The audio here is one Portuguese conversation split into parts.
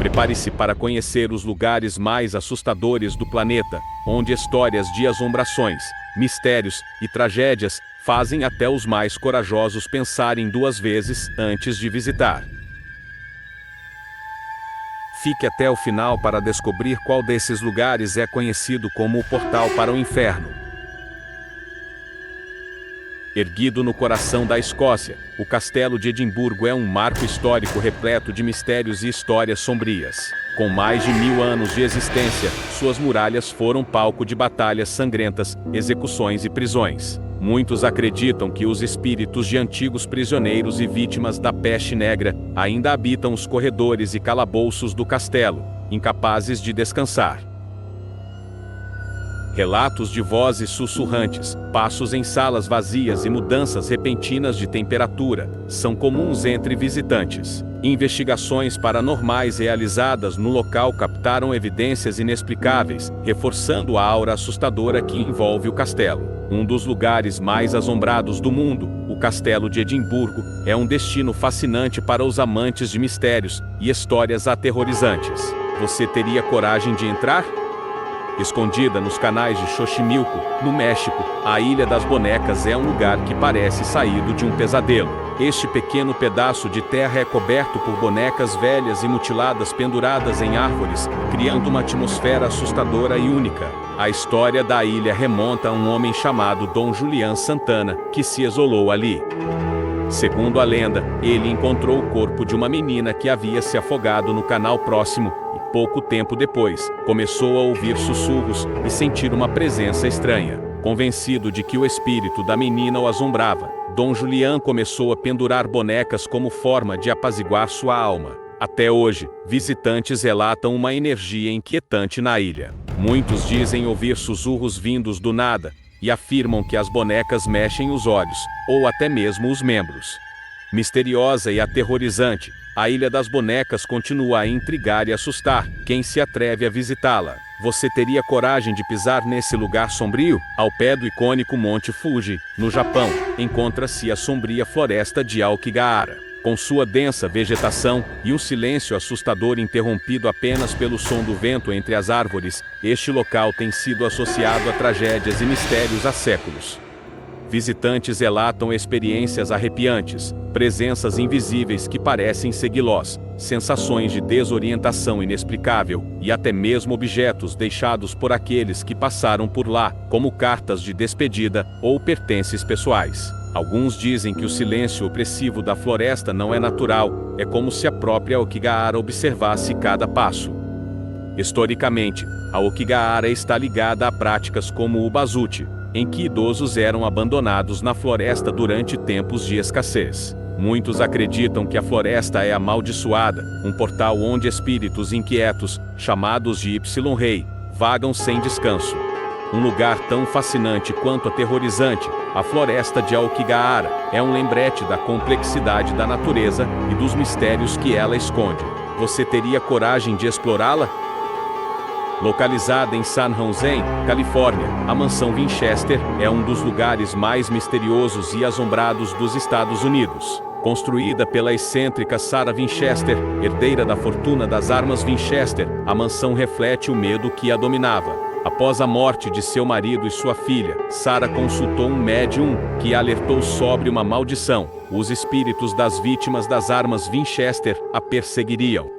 Prepare-se para conhecer os lugares mais assustadores do planeta, onde histórias de assombrações, mistérios e tragédias fazem até os mais corajosos pensarem duas vezes antes de visitar. Fique até o final para descobrir qual desses lugares é conhecido como o portal para o inferno. Erguido no coração da Escócia, o Castelo de Edimburgo é um marco histórico repleto de mistérios e histórias sombrias. Com mais de 1000 anos de existência, suas muralhas foram palco de batalhas sangrentas, execuções e prisões. Muitos acreditam que os espíritos de antigos prisioneiros e vítimas da peste negra ainda habitam os corredores e calabouços do castelo, incapazes de descansar. Relatos de vozes sussurrantes, passos em salas vazias e mudanças repentinas de temperatura são comuns entre visitantes. Investigações paranormais realizadas no local captaram evidências inexplicáveis, reforçando a aura assustadora que envolve o castelo. Um dos lugares mais assombrados do mundo, o Castelo de Edimburgo, é um destino fascinante para os amantes de mistérios e histórias aterrorizantes. Você teria coragem de entrar? Escondida nos canais de Xochimilco, no México, a Ilha das Bonecas é um lugar que parece saído de um pesadelo. Este pequeno pedaço de terra é coberto por bonecas velhas e mutiladas penduradas em árvores, criando uma atmosfera assustadora e única. A história da ilha remonta a um homem chamado Dom Julián Santana, que se isolou ali. Segundo a lenda, ele encontrou o corpo de uma menina que havia se afogado no canal próximo. Pouco tempo depois, começou a ouvir sussurros e sentir uma presença estranha. Convencido de que o espírito da menina o assombrava, Dom Julián começou a pendurar bonecas como forma de apaziguar sua alma. Até hoje, visitantes relatam uma energia inquietante na ilha. Muitos dizem ouvir sussurros vindos do nada e afirmam que as bonecas mexem os olhos, ou até mesmo os membros. Misteriosa e aterrorizante, a Ilha das Bonecas continua a intrigar e assustar quem se atreve a visitá-la. Você teria coragem de pisar nesse lugar sombrio? Ao pé do icônico Monte Fuji, no Japão, encontra-se a sombria floresta de Aokigahara. Com sua densa vegetação e um silêncio assustador interrompido apenas pelo som do vento entre as árvores, este local tem sido associado a tragédias e mistérios há séculos. Visitantes relatam experiências arrepiantes, presenças invisíveis que parecem segui-los, sensações de desorientação inexplicável e até mesmo objetos deixados por aqueles que passaram por lá, como cartas de despedida ou pertences pessoais. Alguns dizem que o silêncio opressivo da floresta não é natural, é como se a própria Aokigahara observasse cada passo. Historicamente, a Aokigahara está ligada a práticas como o bazuti, em que idosos eram abandonados na floresta durante tempos de escassez. Muitos acreditam que a floresta é amaldiçoada, um portal onde espíritos inquietos, chamados de Y-Rei, vagam sem descanso. Um lugar tão fascinante quanto aterrorizante, a floresta de Aokigahara é um lembrete da complexidade da natureza e dos mistérios que ela esconde. Você teria coragem de explorá-la? Localizada em San Jose, Califórnia, a mansão Winchester é um dos lugares mais misteriosos e assombrados dos Estados Unidos. Construída pela excêntrica Sarah Winchester, herdeira da fortuna das armas Winchester, a mansão reflete o medo que a dominava. Após a morte de seu marido e sua filha, Sarah consultou um médium que a alertou sobre uma maldição. Os espíritos das vítimas das armas Winchester a perseguiriam.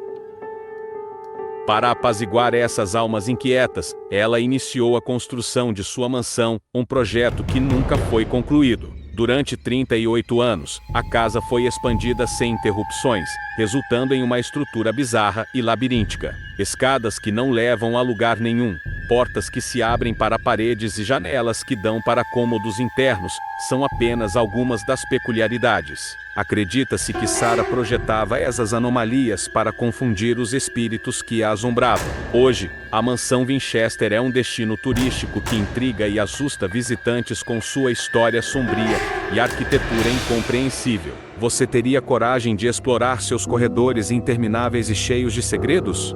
Para apaziguar essas almas inquietas, ela iniciou a construção de sua mansão, um projeto que nunca foi concluído. Durante 38 anos, a casa foi expandida sem interrupções, resultando em uma estrutura bizarra e labiríntica. Escadas que não levam a lugar nenhum, portas que se abrem para paredes e janelas que dão para cômodos internos, são apenas algumas das peculiaridades. Acredita-se que Sarah projetava essas anomalias para confundir os espíritos que a assombravam. Hoje, a mansão Winchester é um destino turístico que intriga e assusta visitantes com sua história sombria e arquitetura incompreensível. Você teria coragem de explorar seus corredores intermináveis e cheios de segredos?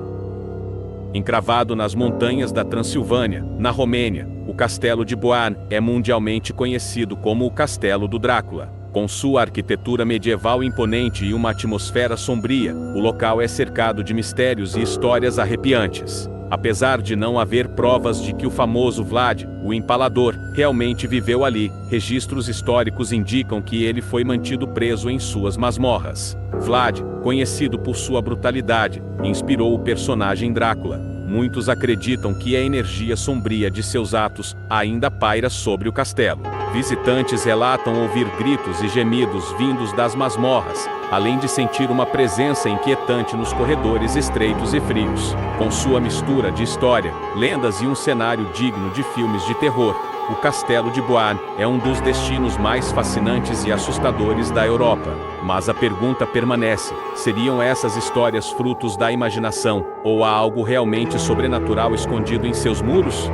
Encravado nas montanhas da Transilvânia, na Romênia, o Castelo de Boan é mundialmente conhecido como o Castelo do Drácula. Com sua arquitetura medieval imponente e uma atmosfera sombria, o local é cercado de mistérios e histórias arrepiantes. Apesar de não haver provas de que o famoso Vlad, o Empalador, realmente viveu ali, registros históricos indicam que ele foi mantido preso em suas masmorras. Vlad, conhecido por sua brutalidade, inspirou o personagem Drácula. Muitos acreditam que a energia sombria de seus atos ainda paira sobre o castelo. Visitantes relatam ouvir gritos e gemidos vindos das masmorras, além de sentir uma presença inquietante nos corredores estreitos e frios. Com sua mistura de história, lendas e um cenário digno de filmes de terror, o Castelo de Beaune é um dos destinos mais fascinantes e assustadores da Europa. Mas a pergunta permanece: seriam essas histórias frutos da imaginação, ou há algo realmente sobrenatural escondido em seus muros?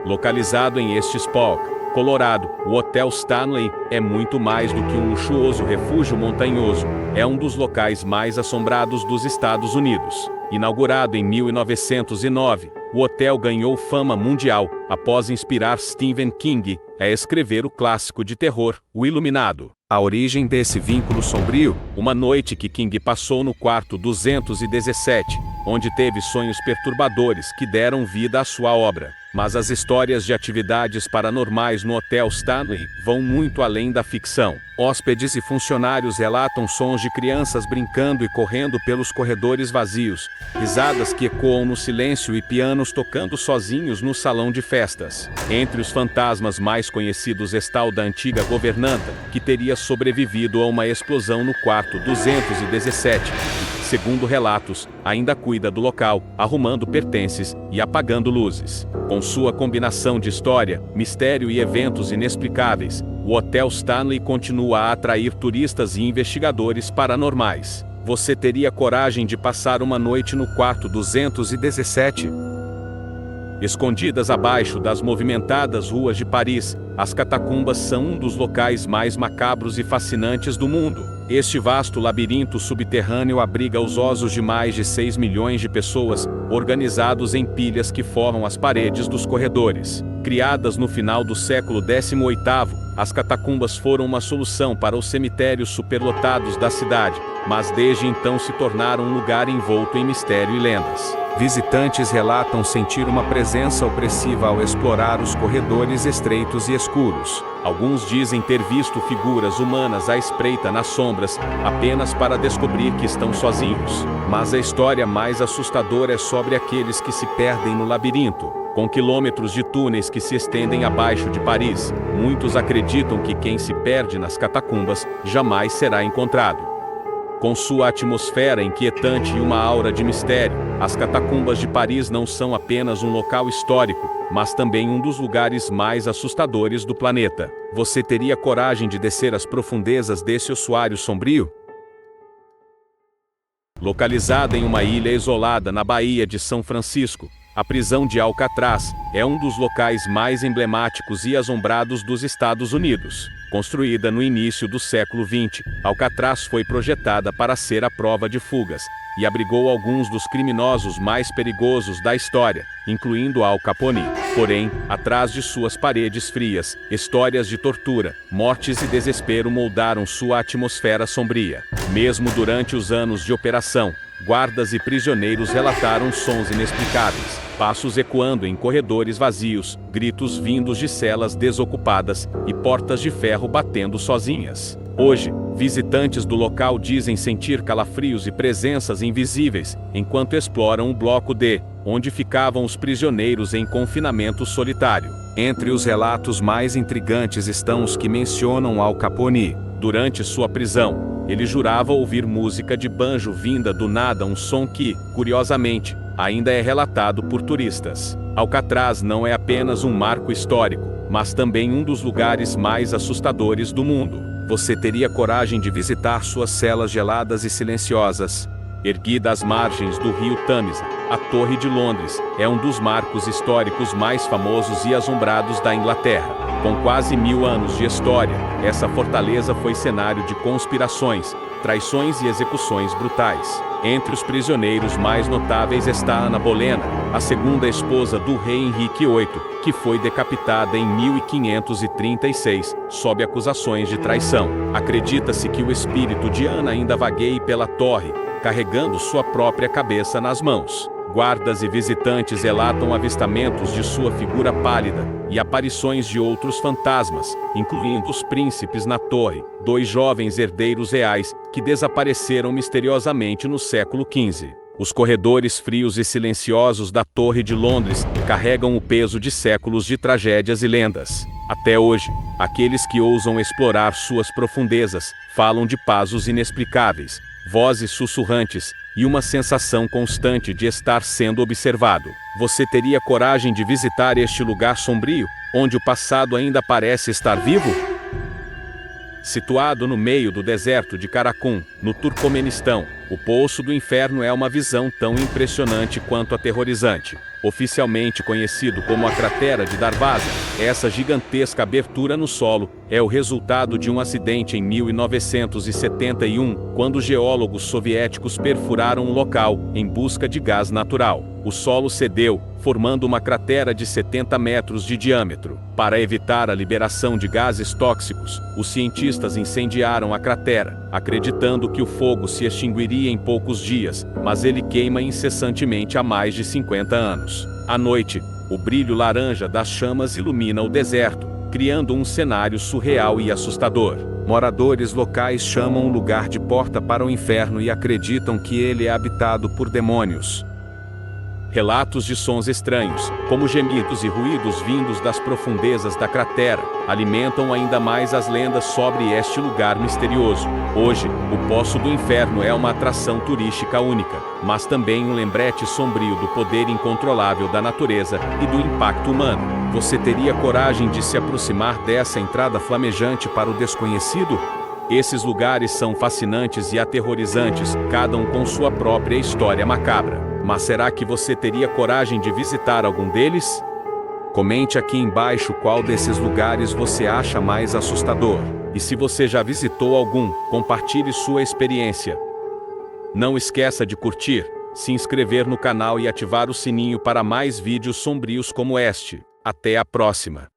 Localizado em Estes-Park, Colorado, o Hotel Stanley é muito mais do que um luxuoso refúgio montanhoso. É um dos locais mais assombrados dos Estados Unidos. Inaugurado em 1909, o hotel ganhou fama mundial após inspirar Stephen King a escrever o clássico de terror, O Iluminado. A origem desse vínculo sombrio? Uma noite que King passou no quarto 217, onde teve sonhos perturbadores que deram vida à sua obra. Mas as histórias de atividades paranormais no Hotel Stanley vão muito além da ficção. Hóspedes e funcionários relatam sons de crianças brincando e correndo pelos corredores vazios, risadas que ecoam no silêncio e pianos tocando sozinhos no salão de festas. Entre os fantasmas mais conhecidos está o da antiga governanta, que teria sobrevivido a uma explosão no quarto 217. Segundo relatos, ainda cuida do local, arrumando pertences e apagando luzes. Com sua combinação de história, mistério e eventos inexplicáveis, o Hotel Stanley continua a atrair turistas e investigadores paranormais. Você teria coragem de passar uma noite no quarto 217? Escondidas abaixo das movimentadas ruas de Paris, as catacumbas são um dos locais mais macabros e fascinantes do mundo. Este vasto labirinto subterrâneo abriga os ossos de mais de 6 milhões de pessoas, organizados em pilhas que formam as paredes dos corredores. Criadas no final do século XVIII, as catacumbas foram uma solução para os cemitérios superlotados da cidade, mas desde então se tornaram um lugar envolto em mistério e lendas. Visitantes relatam sentir uma presença opressiva ao explorar os corredores estreitos e escuros. Alguns dizem ter visto figuras humanas à espreita nas sombras, apenas para descobrir que estão sozinhos. Mas a história mais assustadora é sobre aqueles que se perdem no labirinto. Com quilômetros de túneis que se estendem abaixo de Paris, muitos acreditam que quem se perde nas catacumbas jamais será encontrado. Com sua atmosfera inquietante e uma aura de mistério, as catacumbas de Paris não são apenas um local histórico, mas também um dos lugares mais assustadores do planeta. Você teria coragem de descer às profundezas desse ossuário sombrio? Localizada em uma ilha isolada na Baía de São Francisco, a prisão de Alcatraz é um dos locais mais emblemáticos e assombrados dos Estados Unidos. Construída no início do século XX, Alcatraz foi projetada para ser a prova de fugas, e abrigou alguns dos criminosos mais perigosos da história, incluindo Al Capone. Porém, atrás de suas paredes frias, histórias de tortura, mortes e desespero moldaram sua atmosfera sombria. Mesmo durante os anos de operação, guardas e prisioneiros relataram sons inexplicáveis, passos ecoando em corredores vazios, gritos vindos de celas desocupadas e portas de ferro batendo sozinhas. Hoje, visitantes do local dizem sentir calafrios e presenças invisíveis enquanto exploram o bloco D, onde ficavam os prisioneiros em confinamento solitário. Entre os relatos mais intrigantes estão os que mencionam Al Capone. Durante sua prisão, ele jurava ouvir música de banjo vinda do nada, um som que, curiosamente, ainda é relatado por turistas. Alcatraz não é apenas um marco histórico, mas também um dos lugares mais assustadores do mundo. Você teria coragem de visitar suas celas geladas e silenciosas? Erguida às margens do rio Tâmisa, a Torre de Londres é um dos marcos históricos mais famosos e assombrados da Inglaterra. Com quase 1000 anos de história, essa fortaleza foi cenário de conspirações, traições e execuções brutais. Entre os prisioneiros mais notáveis está Ana Bolena, a segunda esposa do rei Henrique VIII, que foi decapitada em 1536, sob acusações de traição. Acredita-se que o espírito de Ana ainda vagueie pela torre, carregando sua própria cabeça nas mãos. Guardas e visitantes relatam avistamentos de sua figura pálida e aparições de outros fantasmas, incluindo os príncipes na torre, 2 jovens herdeiros reais que desapareceram misteriosamente no século XV. Os corredores frios e silenciosos da Torre de Londres carregam o peso de séculos de tragédias e lendas. Até hoje, aqueles que ousam explorar suas profundezas falam de passos inexplicáveis, vozes sussurrantes e uma sensação constante de estar sendo observado. Você teria coragem de visitar este lugar sombrio, onde o passado ainda parece estar vivo? Situado no meio do deserto de Karakum, no Turcomenistão, o Poço do Inferno é uma visão tão impressionante quanto aterrorizante. Oficialmente conhecido como a Cratera de Darvaza, essa gigantesca abertura no solo é o resultado de um acidente em 1971, quando geólogos soviéticos perfuraram o local em busca de gás natural. O solo cedeu, formando uma cratera de 70 metros de diâmetro. Para evitar a liberação de gases tóxicos, os cientistas incendiaram a cratera, acreditando que o fogo se extinguiria em poucos dias, mas ele queima incessantemente há mais de 50 anos. À noite, o brilho laranja das chamas ilumina o deserto, criando um cenário surreal e assustador. Moradores locais chamam o lugar de porta para o inferno e acreditam que ele é habitado por demônios. Relatos de sons estranhos, como gemidos e ruídos vindos das profundezas da cratera, alimentam ainda mais as lendas sobre este lugar misterioso. Hoje, o Poço do Inferno é uma atração turística única, mas também um lembrete sombrio do poder incontrolável da natureza e do impacto humano. Você teria coragem de se aproximar dessa entrada flamejante para o desconhecido? Esses lugares são fascinantes e aterrorizantes, cada um com sua própria história macabra. Mas será que você teria coragem de visitar algum deles? Comente aqui embaixo qual desses lugares você acha mais assustador. E se você já visitou algum, compartilhe sua experiência. Não esqueça de curtir, se inscrever no canal e ativar o sininho para mais vídeos sombrios como este. Até a próxima!